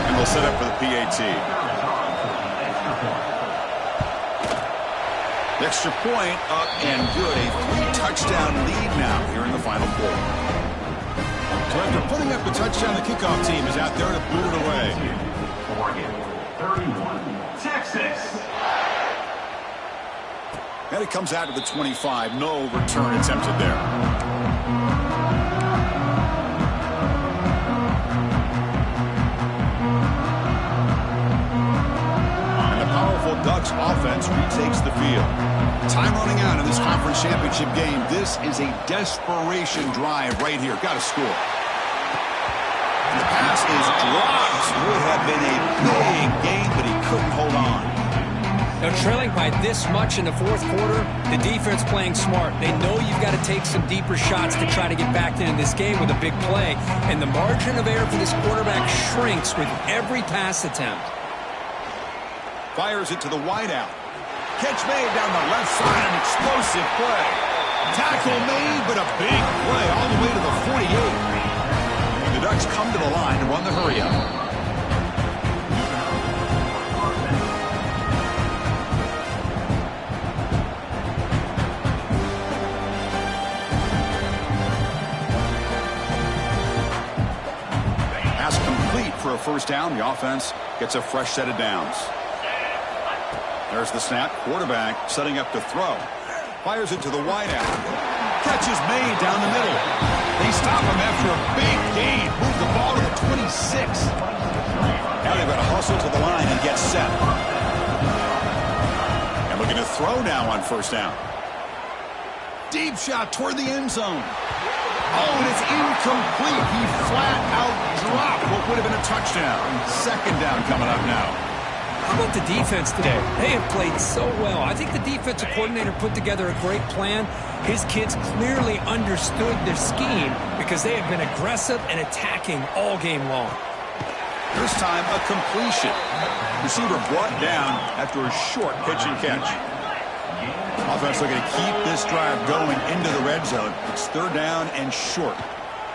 And they'll set up for the PAT. The extra point up and good. A 3-touchdown lead now here in the final quarter. So after putting up the touchdown, the kickoff team is out there to boot it away. Oregon, 31, Texas. And it comes out to the 25. No return attempted there. Ducks offense retakes the field. Time running out in this conference championship game. This is a desperation drive right here. Got to score. And the pass is dropped. Would have been a big game, but he couldn't hold on. Now, trailing by this much in the fourth quarter, the defense playing smart. They know you've got to take some deeper shots to try to get back into this game with a big play. And the margin of error for this quarterback shrinks with every pass attempt. Fires it to the wideout. Catch made down the left side. An explosive play. Tackle made, but a big play all the way to the 48. And the Ducks come to the line to run the hurry-up. Pass complete for a first down. The offense gets a fresh set of downs. There's the snap. Quarterback setting up to throw. Fires it to the wideout. Catch is made down the middle. They stop him after a big gain. Move the ball to the 26. Now they've got to hustle to the line and get set. And looking to throw now on first down. Deep shot toward the end zone. Oh, and it's incomplete. He flat out dropped what would have been a touchdown. Second down coming up now. How about the defense today? They have played so well. I think the defensive coordinator put together a great plan. His kids clearly understood their scheme because they have been aggressive and attacking all game long. This time, a completion. Receiver brought down after a short pitch and catch. Offense looking to keep this drive going into the red zone. It's third down and short.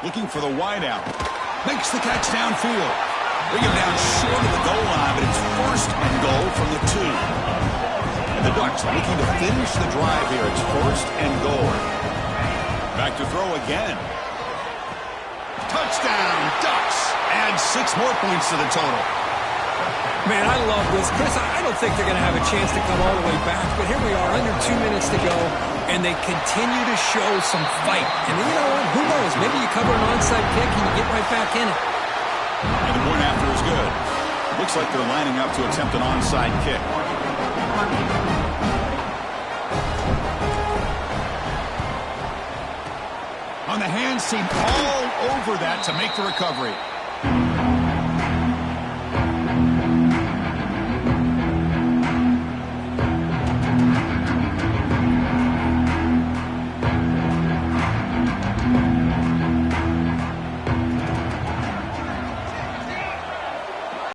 Looking for the wideout. Makes the catch downfield. Bring him down short of the goal line, but it's first and goal from the 2. And the Ducks looking to finish the drive here. It's first and goal. Back to throw again. Touchdown, Ducks. Add 6 more points to the total. Man, I love this. Chris, I don't think they're going to have a chance to come all the way back, but here we are, under 2 minutes to go, and they continue to show some fight. And you know what? Who knows? Maybe you cover an onside kick and you get right back in it. And the point after is good. Looks like they're lining up to attempt an onside kick. On the hands team all over that to make the recovery.